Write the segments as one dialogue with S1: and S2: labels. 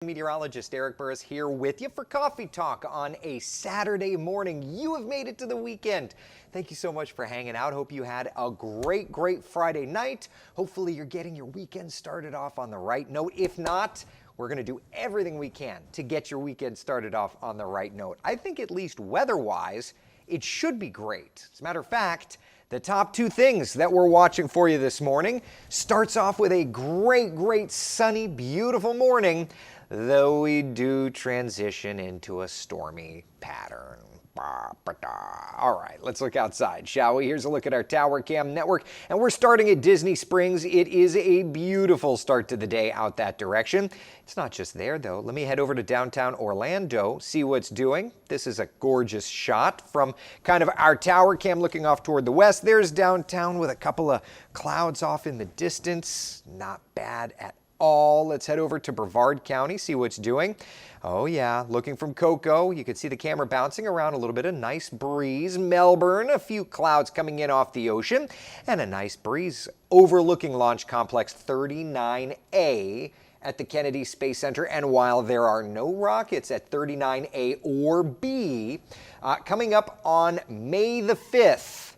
S1: Meteorologist Eric Burris here with you for Coffee Talk on a Saturday morning. You have made it to the weekend. Thank you so much for hanging out. Hope you had a great Friday night. Hopefully you're getting your weekend started off on the right note. If not, we're going to do everything we can to get your weekend started off on the right note. I think at least weather-wise, it should be great. As a matter of fact, the top two things that we're watching for you this morning starts off with a great sunny, beautiful morning, though we do transition into a stormy pattern. All right, let's look outside, shall we? Here's a look at our Tower Cam network, and we're starting at Disney Springs. It is a beautiful start to the day out that direction. It's not just there, though. Let me head over to downtown Orlando, see what's doing. This is a gorgeous shot from kind of our Tower Cam looking off toward the west. There's downtown with a couple of clouds off in the distance. Not bad at all. Let's head over to Brevard County, see what's doing. Oh yeah, looking from Cocoa, you can see the camera bouncing around a little bit, a nice breeze. Melbourne, a few clouds coming in off the ocean, and a nice breeze overlooking Launch Complex 39A at the Kennedy Space Center. And while there are no rockets at 39A or B, coming up on May the 5th,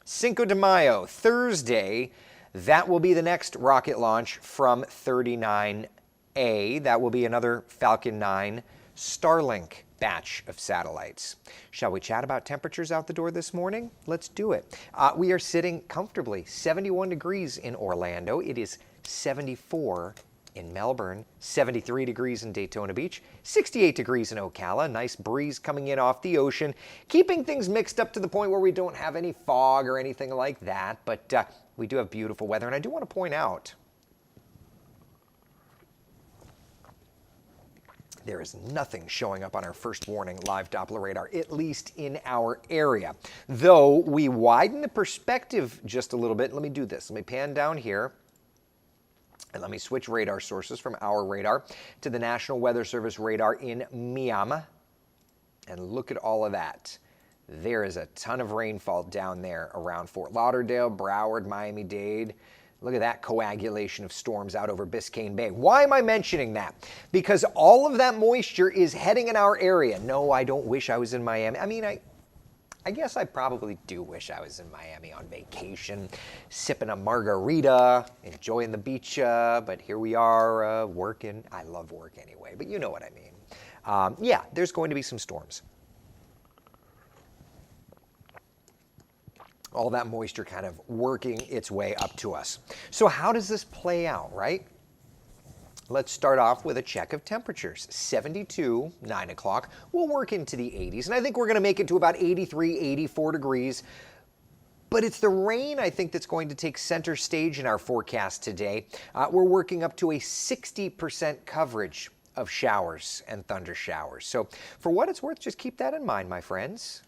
S1: Cinco de Mayo, Thursday, that will be the next rocket launch from 39A. That will be another Falcon 9 Starlink batch of satellites. Shall we chat about temperatures out the door this morning? Let's do it. We are sitting comfortably 71 degrees in Orlando. It is 74 in Melbourne, 73 degrees in Daytona Beach, 68 degrees in Ocala. Nice breeze coming in off the ocean, keeping things mixed up to the point where we don't have any fog or anything like that. But we do have beautiful weather, and I do want to point out there is nothing showing up on our first warning live Doppler radar, at least in our area. Though we widen the perspective just a little bit. Let me do this. Let me pan down here, and let me switch radar sources from our radar to the National Weather Service radar in Miami. And look at all of that. There is a ton of rainfall down there around Fort Lauderdale, Broward, Miami-Dade. Look at that coagulation of storms out over Biscayne Bay. Why am I mentioning that? Because all of that moisture is heading in our area. No, I don't wish I was in Miami. I mean, I guess I probably do wish I was in Miami on vacation, sipping a margarita, enjoying the beach, but here we are working. I love work anyway, but you know what I mean. Yeah, there's going to be some storms. All that moisture kind of working its way up to us. So how does this play out, right? Let's start off with a check of temperatures. 72, 9 o'clock. We'll work into the 80s, and I think we're going to make it to about 83, 84 degrees. But it's the rain, I think, that's going to take center stage in our forecast today. We're working up to a 60% coverage of showers and thunder showers. So for what it's worth, just keep that in mind, my friends.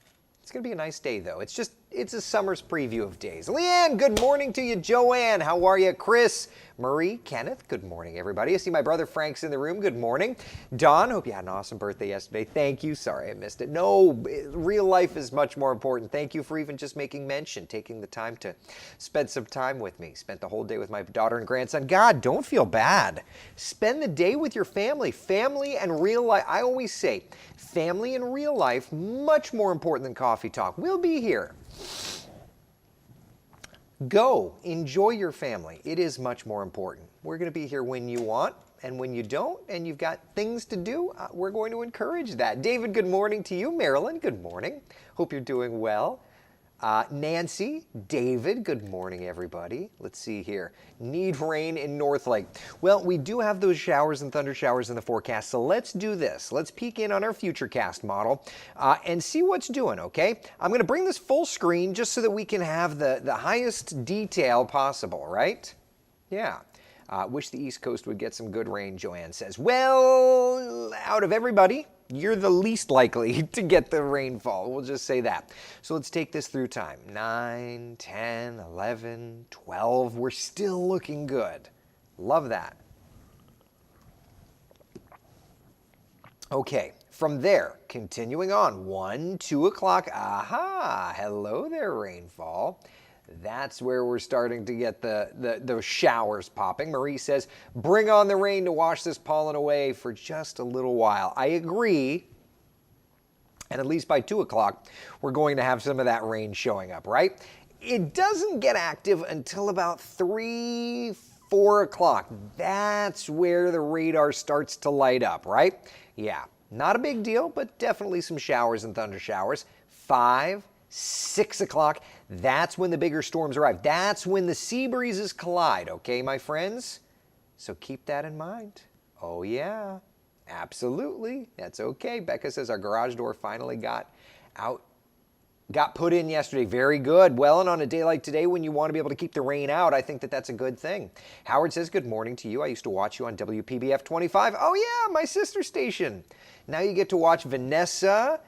S1: It's going to be a nice day, though. It's a summer's preview of days. Leanne, good morning to you. Joanne, how are you? Chris, Marie, Kenneth, good morning, everybody. I see my brother Frank's in the room. Good morning. Don, hope you had an awesome birthday yesterday. Thank you. Sorry I missed it. No, real life is much more important. Thank you for even just making mention, taking the time to spend some time with me. Spent the whole day with my daughter and grandson. God, don't feel bad. Spend the day with your family. Family and real life. I always say, family and real life, much more important than coffee talk. We'll be here. Go, enjoy your family. It is much more important. We're going to be here when you want, and when you don't, and you've got things to do, we're going to encourage that. David, good morning to you. Marilyn, good morning. Hope you're doing well. Nancy, David, good morning, everybody. Let's see here. Need rain in North Lake. Well, we do have those showers and thunder showers in the forecast, so let's do this. Let's peek in on our Futurecast model and see what's doing, okay? I'm going to bring this full screen just so that we can have the highest detail possible, right? Yeah. Wish the East Coast would get some good rain, Joanne says. Well, out of everybody, you're the least likely to get the rainfall. We'll just say that. So let's take this through time. 9, 10, 11, 12. We're still looking good. Love that. Okay, from there, continuing on, 1, 2 o'clock. Aha, hello there, rainfall. That's where we're starting to get the showers popping. Marie says, bring on the rain to wash this pollen away for just a little while. I agree. And at least by 2 o'clock, we're going to have some of that rain showing up, right? It doesn't get active until about 3, 4 o'clock. That's where the radar starts to light up, right? Yeah, not a big deal, but definitely some showers and thunder showers. 5, 6 o'clock, that's when the bigger storms arrive. That's when the sea breezes collide, okay, my friends? So keep that in mind. Oh, yeah. Absolutely. That's okay. Becca says our garage door finally got put in yesterday. Very good. Well, and on a day like today when you want to be able to keep the rain out, I think that that's a good thing. Howard says, good morning to you. I used to watch you on WPBF 25. Oh, yeah, my sister station. Now you get to watch Vanessa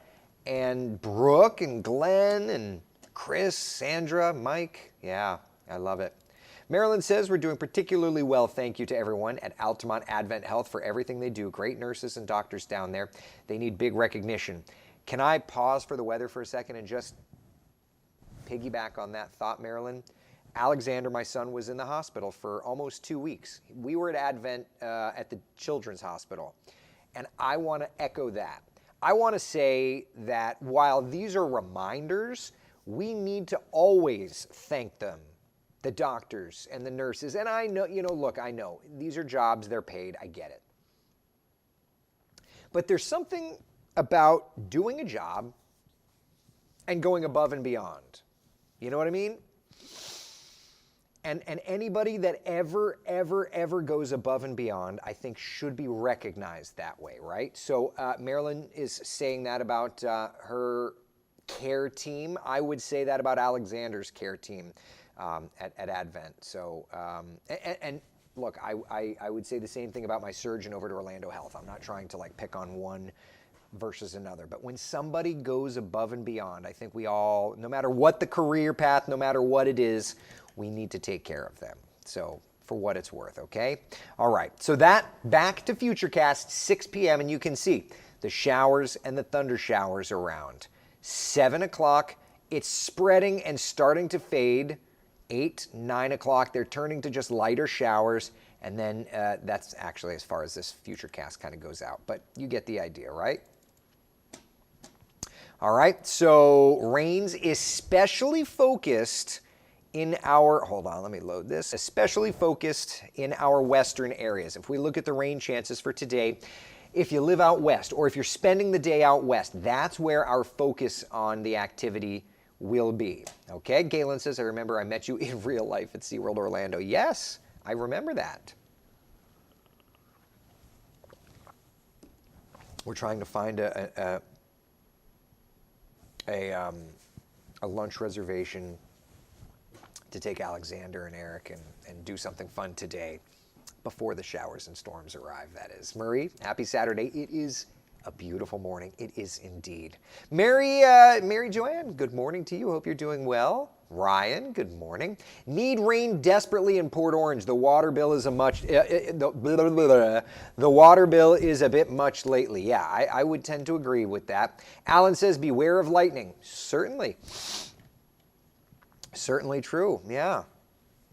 S1: and Brooke and Glenn and Chris, Sandra, Mike. Yeah, I love it. Marilyn says, we're doing particularly well. Thank you to everyone at Altamont Advent Health for everything they do. Great nurses and doctors down there. They need big recognition. Can I pause for the weather for a second and just piggyback on that thought, Marilyn? Alexander, my son, was in the hospital for almost 2 weeks. We were at Advent at the Children's Hospital, and I want to echo that. I want to say that while these are reminders, we need to always thank them. The doctors and the nurses. And I know, look, I know these are jobs, they're paid, I get it. But there's something about doing a job and going above and beyond. You know what I mean? And anybody that ever goes above and beyond, I think should be recognized that way, right? So Marilyn is saying that about her care team. I would say that about Alexander's care team. At Advent. So, and look, I would say the same thing about my surgeon over at Orlando Health. I'm not trying to pick on one versus another, but when somebody goes above and beyond, I think we all, no matter what the career path, no matter what it is, we need to take care of them. So for what it's worth, okay? All right, so that, back to Futurecast, 6 p.m., and you can see the showers and the thunder showers around. 7 o'clock, it's spreading and starting to fade. 8, 9 o'clock, they're turning to just lighter showers, and then that's actually as far as this Futurecast kind of goes out. But you get the idea, right? All right, so rains especially focused in our, hold on, let me load this, especially focused in our western areas. If we look at the rain chances for today, if you live out west or if you're spending the day out west, that's where our focus on the activity will be. Okay, Galen says, I remember I met you in real life at SeaWorld Orlando. Yes, I remember that. We're trying to find a lunch reservation to take Alexander and Eric and do something fun today before the showers and storms arrive, that is. Marie, happy Saturday. It is a beautiful morning. It is indeed. Mary Joanne, good morning to you. Hope you're doing well. Ryan, good morning. Need rain desperately in Port Orange. The water bill is the water bill is a bit much lately. Yeah, I would tend to agree with that. Alan says, beware of lightning. Certainly. Certainly true. Yeah.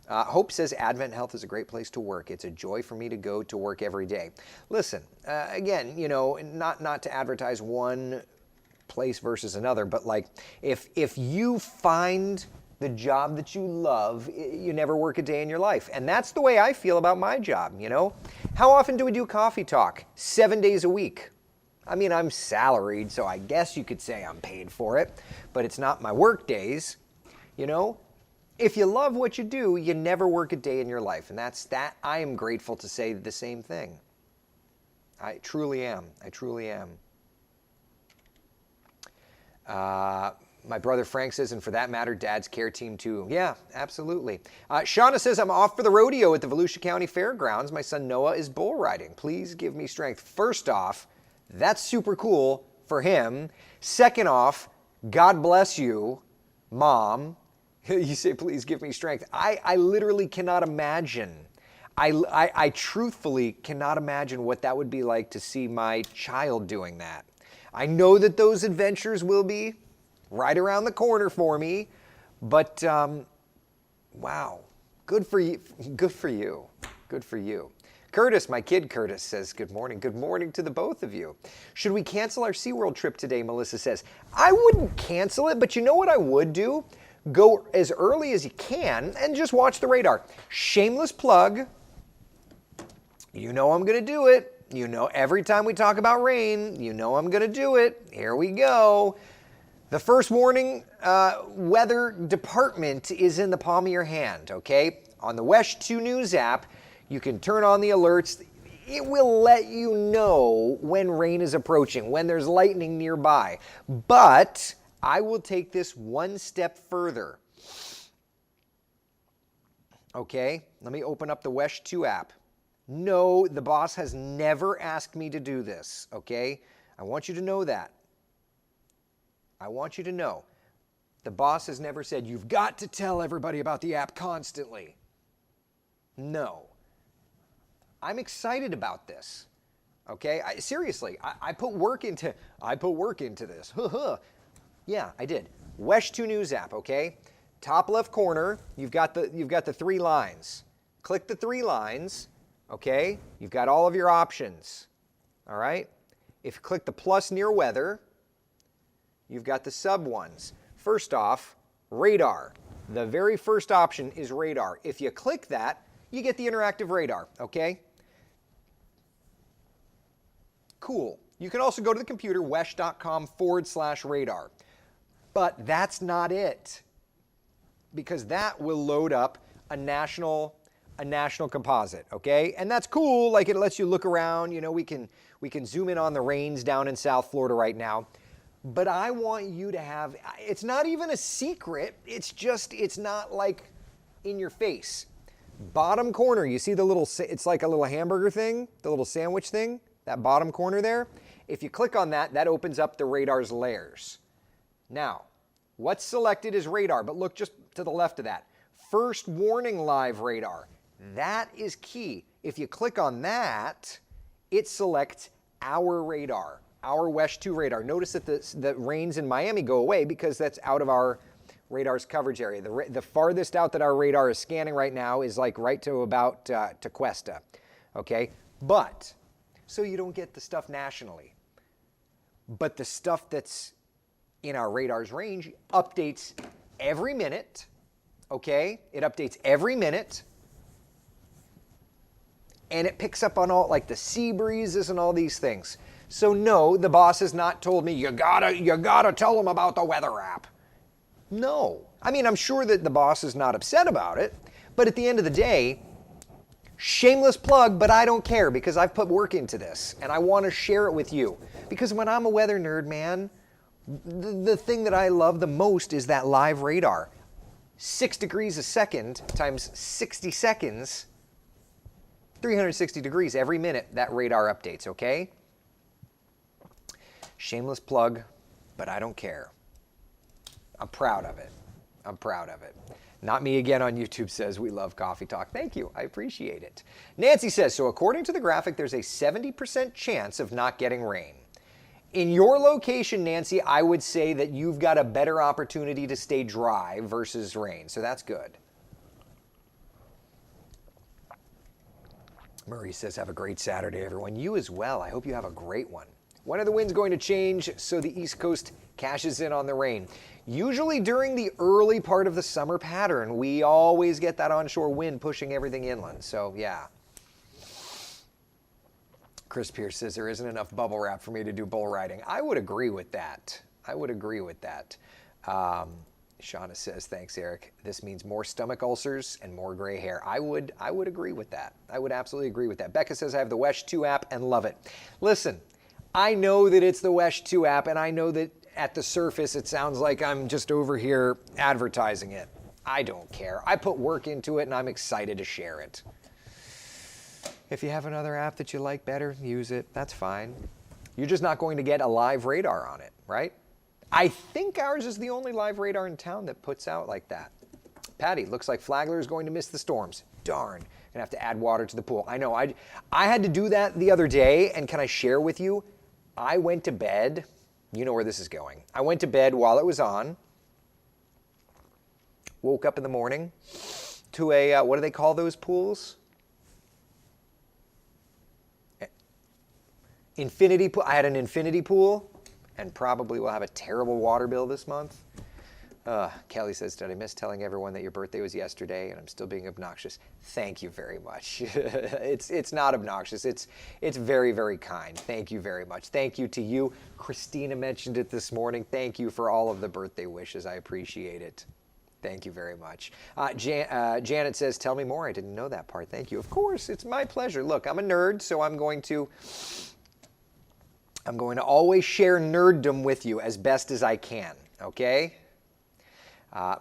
S1: Hope says Advent Health is a great place to work. It's a joy for me to go to work every day. Listen, again, not to advertise one place versus another, but if you find the job that you love, you never work a day in your life. And that's the way I feel about my job, How often do we do coffee talk? 7 days a week. I mean, I'm salaried, so I guess you could say I'm paid for it, but it's not my work days, If you love what you do, you never work a day in your life. And that's that. I am grateful to say the same thing. I truly am. I truly am. My brother Frank says, and for that matter, Dad's care team too. Yeah, absolutely. Shauna says, I'm off for the rodeo at the Volusia County Fairgrounds. My son Noah is bull riding. Please give me strength. First off, that's super cool for him. Second off, God bless you, Mom. You say, please give me strength. I literally cannot imagine. I truthfully cannot imagine what that would be like to see my child doing that. I know that those adventures will be right around the corner for me, but Wow. Good for you. Good for you. Good for you. Curtis, my kid Curtis, says good morning. Good morning to the both of you. Should we cancel our SeaWorld trip today, Melissa says. I wouldn't cancel it, but you know what I would do? Go as early as you can and just watch the radar. Shameless plug. You know I'm going to do it. You know every time we talk about rain, you know I'm going to do it. Here we go. The first warning weather department is in the palm of your hand, okay? On the WESH 2 News app, you can turn on the alerts. It will let you know when rain is approaching, when there's lightning nearby. But I will take this one step further. Okay, let me open up the WESH 2 app. No, the boss has never asked me to do this, okay? I want you to know that. I want you to know. The boss has never said, you've got to tell everybody about the app constantly. No. I'm excited about this. Okay? Seriously, I put work into this. Yeah, I did. WESH 2 News app, okay? Top left corner, you've got the 3 lines. Click the 3 lines, okay? You've got all of your options. All right? If you click the plus near weather, you've got the sub ones. First off, radar. The very first option is radar. If you click that, you get the interactive radar, okay? Cool. You can also go to the computer, wesh.com/radar. But that's not it, because that will load up a national composite, okay? And that's cool, like it lets you look around, you know, we can zoom in on the rains down in South Florida right now. But I want you to have, it's not even a secret, it's not like in your face. Bottom corner, you see the little, it's like a little hamburger thing, the little sandwich thing, that bottom corner there. If you click on that, that opens up the radar's layers. Now, what's selected is radar, but look just to the left of that. First warning live radar. That is key. If you click on that, it selects our radar, our WESH 2 radar. Notice that the rains in Miami go away because that's out of our radar's coverage area. The farthest out that our radar is scanning right now is like right to about to Cuesta, okay? But, so you don't get the stuff nationally. But the stuff that's in our radar's range updates every minute, okay? It updates every minute. And it picks up on all, like the sea breezes and all these things. So no, the boss has not told me, you gotta tell them about the weather app. No. I mean, I'm sure that the boss is not upset about it, but at the end of the day, shameless plug, but I don't care because I've put work into this and I want to share it with you. Because when I'm a weather nerd, man, the thing that I love the most is that live radar. 6 degrees a second times 60 seconds, 360 degrees every minute that radar updates, okay? Shameless plug, but I don't care. I'm proud of it. I'm proud of it. Not me again on YouTube says, we love Coffee Talk. Thank you. I appreciate it. Nancy says, so according to the graphic, there's a 70% chance of not getting rain. In your location, Nancy, I would say that you've got a better opportunity to stay dry versus rain. So that's good. Murray says, have a great Saturday, everyone. You as well. I hope you have a great one. When are the winds going to change so the East Coast cashes in on the rain? Usually during the early part of the summer pattern, we always get that onshore wind pushing everything inland. So, yeah. Chris Pierce says there isn't enough bubble wrap for me to do bull riding. I would agree with that. I would agree with that. Shauna says, thanks, Eric. This means more stomach ulcers and more gray hair. I would agree with that. I would absolutely agree with that. Becca says, I have the WESH 2 app and love it. Listen, I know that it's the WESH 2 app, and I know that at the surface it sounds like I'm just over here advertising it. I don't care. I put work into it, and I'm excited to share it. If you have another app that you like better, use it. That's fine. You're just not going to get a live radar on it, right? I think ours is the only live radar in town that puts out like that. Patty, looks like Flagler is going to miss the storms. Darn, gonna have to add water to the pool. I know, I had to do that the other day, and can I share with you? I went to bed, you know where this is going. I went to bed while it was on, woke up in the morning to a, what do they call those pools? Infinity pool. I had an infinity pool and probably will have a terrible water bill this month. Kelly says, did I miss telling everyone that your birthday was yesterday and I'm still being obnoxious? Thank you very much. It's not obnoxious. It's very, very kind. Thank you very much. Thank you to you. Christina mentioned it this morning. Thank you for all of the birthday wishes. I appreciate it. Thank you very much. Janet says, tell me more. I didn't know that part. Thank you. Of course, it's my pleasure. Look, I'm a nerd, so I'm going to always share nerddom with you as best as I can, okay?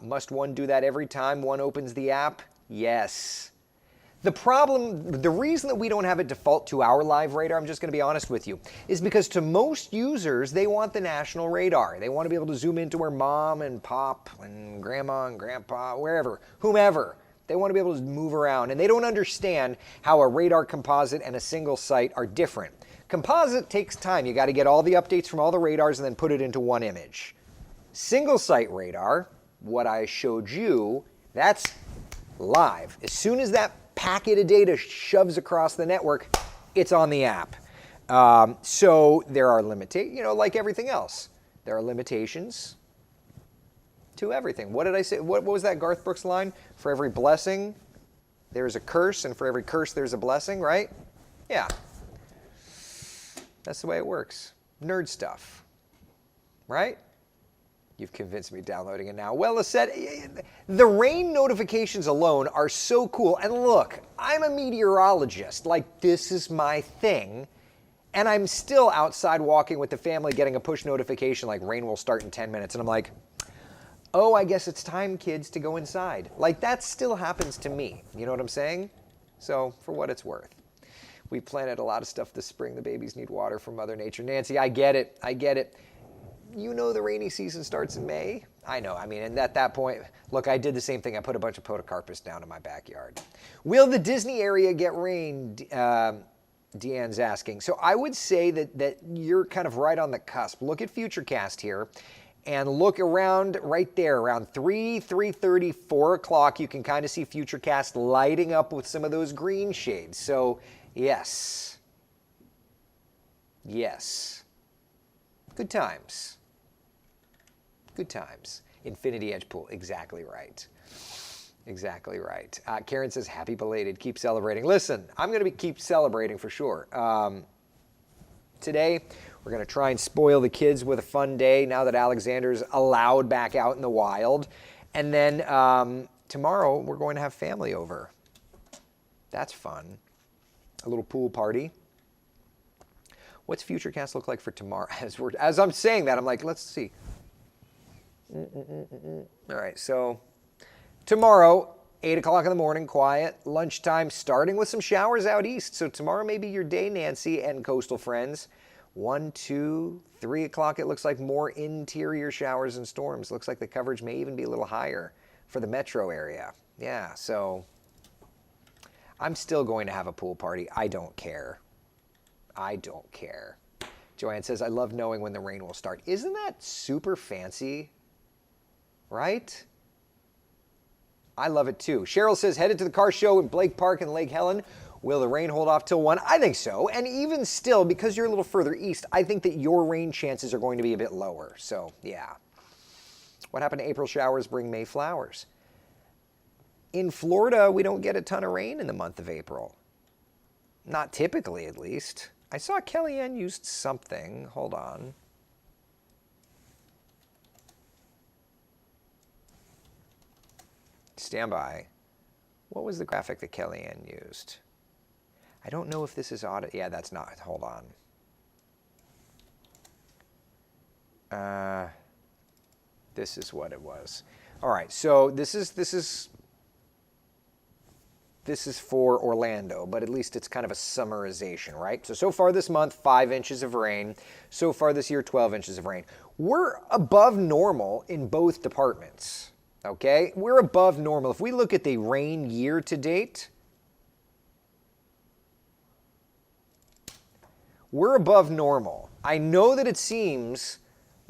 S1: Must one do that every time one opens the app? Yes. The reason that we don't have it default to our live radar, I'm just going to be honest with you, is because to most users, they want the national radar. They want to be able to zoom into where mom and pop and grandma and grandpa, wherever, whomever, they want to be able to move around. And they don't understand how a radar composite and a single site are different. Composite takes time. You got to get all the updates from all the radars and then put it into one image. Single site radar, what I showed you, that's live. As soon as that packet of data shoves across the network, it's on the app. So there are limitations, like everything else. There are limitations to everything. What did I say? What was that Garth Brooks line? For every blessing, there's a curse, and for every curse, there's a blessing, right? Yeah. That's the way it works. Nerd stuff, right? You've convinced me downloading it now. Well, the rain notifications alone are so cool. And look, I'm a meteorologist. Like, this is my thing. And I'm still outside walking with the family getting a push notification like rain will start in 10 minutes. And I'm like, oh, I guess it's time, kids, to go inside. Like, that still happens to me. You know what I'm saying? So, for what it's worth. We planted a lot of stuff this spring. The babies need water from Mother Nature. Nancy, I get it. I get it. You know the rainy season starts in May. I know. I mean, and at that point, look, I did the same thing. I put a bunch of podocarpus down in my backyard. Will the Disney area get rain? Deanne's asking. So I would say that you're kind of right on the cusp. Look at Futurecast here and look around right there, around 3:30, 4 o'clock. You can kind of see Futurecast lighting up with some of those green shades. So yes. Yes. Good times. Good times. Infinity Edge Pool. Exactly right. Exactly right. Karen says, happy belated. Keep celebrating. Listen, I'm going to keep celebrating for sure. Today, we're going to try and spoil the kids with a fun day now that Alexander's allowed back out in the wild. And then tomorrow, we're going to have family over. That's fun. A little pool party. What's Futurecast look like for tomorrow? As I'm saying that, I'm like, let's see. All right, so tomorrow, 8 o'clock in the morning, quiet, lunchtime, starting with some showers out east. So tomorrow may be your day, Nancy and coastal friends. 1, 2, 3 o'clock, it looks like more interior showers and storms. Looks like the coverage may even be a little higher for the metro area. Yeah, so I'm still going to have a pool party. I don't care. I don't care. Joanne says, I love knowing when the rain will start. Isn't that super fancy? Right? I love it too. Cheryl says, headed to the car show in Blake Park and Lake Helen. Will the rain hold off till 1? I think so. And even still, because you're a little further east, I think that your rain chances are going to be a bit lower. So, yeah. What happened to April showers bring May flowers? In Florida, we don't get a ton of rain in the month of April. Not typically, at least. I saw Kellyanne used something. Hold on. Stand by. What was the graphic that Kellyanne used? I don't know if this is audit. Yeah, that's not. Hold on. This is what it was. All right, so this is for Orlando, but at least it's kind of a summarization, right? So far this month, 5 inches of rain. So far this year, 12 inches of rain. We're above normal in both departments, okay? We're above normal. If we look at the rain year to date, we're above normal. I know that it seems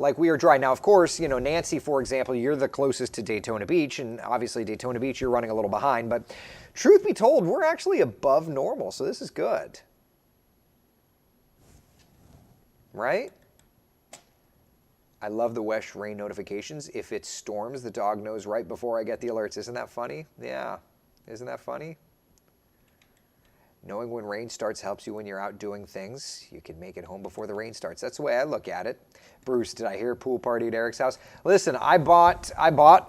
S1: like we are dry. Now, of course, you know, Nancy, for example, you're the closest to Daytona Beach, and obviously Daytona Beach, you're running a little behind, but truth be told, we're actually above normal, so this is good. Right? I love the WESH rain notifications. If it storms, the dog knows right before I get the alerts. Isn't that funny? Yeah. Isn't that funny? Knowing when rain starts helps you when you're out doing things. You can make it home before the rain starts. That's the way I look at it. Bruce, did I hear pool party at Eric's house? Listen, I bought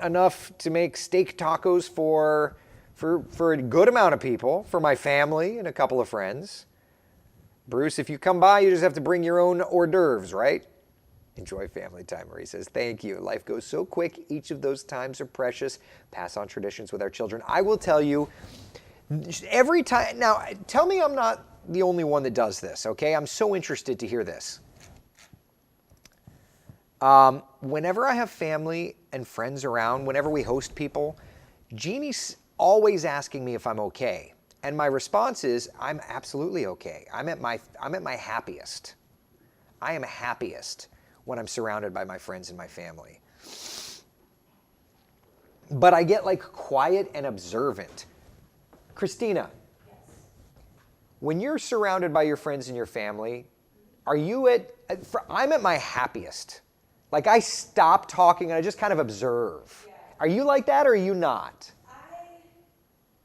S1: enough to make steak tacos for a good amount of people, for my family and a couple of friends. Bruce, if you come by, you just have to bring your own hors d'oeuvres, right? Enjoy family time, Marie says. Thank you. Life goes so quick. Each of those times are precious. Pass on traditions with our children. I will tell you, every time, now tell me I'm not the only one that does this, okay? I'm so interested to hear this. Whenever I have family and friends around, whenever we host people, Jeannie's always asking me if I'm okay. And my response is, I'm absolutely okay. I'm at my happiest. I am happiest when I'm surrounded by my friends and my family. But I get like quiet and observant. Christina, yes. When you're surrounded by your friends and your family, are you I'm at my happiest. Like I stop talking and I just kind of observe. Yeah. Are you like that or are you not?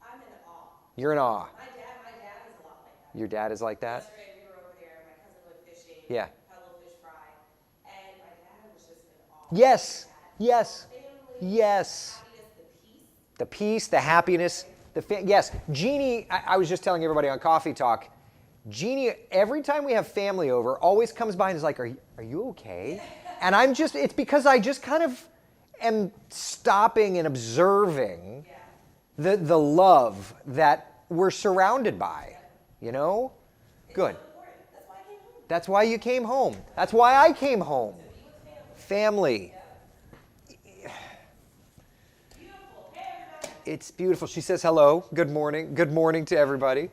S2: I'm in awe.
S1: You're in awe.
S2: My dad is a lot like that.
S1: Your dad is like that?
S2: Yesterday we were over there, my cousin went fishing.
S1: Yeah.
S2: Had a little fish fry. And my dad was just in awe.
S1: Yes. Yes.
S2: Family,
S1: yes.
S2: The peace,
S1: the happiness, yes. Jeannie, I was just telling everybody on Coffee Talk, Jeannie, every time we have family over, always comes by and is like, are you okay? And it's because I just kind of am stopping and observing the love that we're surrounded by, you know? Good. That's why you came home. That's why I came home. Family. It's beautiful. She says hello. Good morning. Good morning to everybody.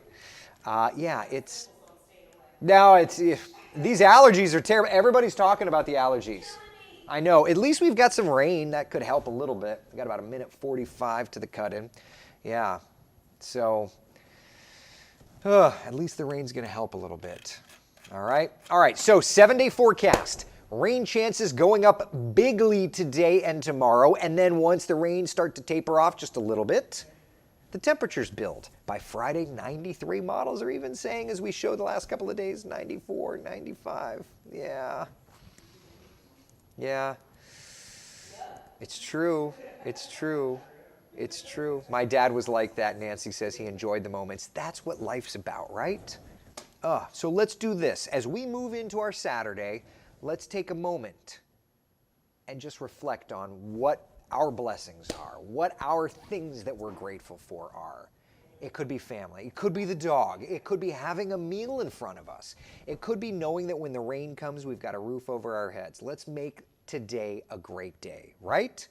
S1: These allergies are terrible. Everybody's talking about the allergies. I know. At least we've got some rain. That could help a little bit. We got about 1:45 to the cut-in. Yeah. So, at least the rain's going to help a little bit. All right. All right. So 7-day forecast. Rain chances going up bigly today and tomorrow. And then once the rains start to taper off just a little bit, the temperatures build. By Friday, 93 models are even saying, as we showed the last couple of days, 94, 95. Yeah. Yeah. It's true. It's true. It's true. My dad was like that. Nancy says he enjoyed the moments. That's what life's about, right? So let's do this. As we move into our Saturday, let's take a moment and just reflect on what our blessings are, what our things that we're grateful for are. It could be family. It could be the dog. It could be having a meal in front of us. It could be knowing that when the rain comes, we've got a roof over our heads. Let's make today a great day, right?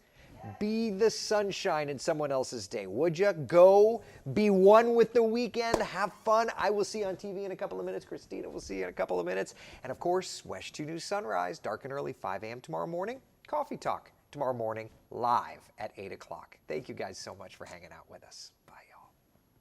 S1: Be the sunshine in someone else's day. Would you? Go be one with the weekend. Have fun. I will see you on TV in a couple of minutes. Christina will see you in a couple of minutes. And of course, WESH 2 News Sunrise, dark and early, 5 a.m. tomorrow morning. Coffee Talk tomorrow morning, live at 8 o'clock. Thank you guys so much for hanging out with us.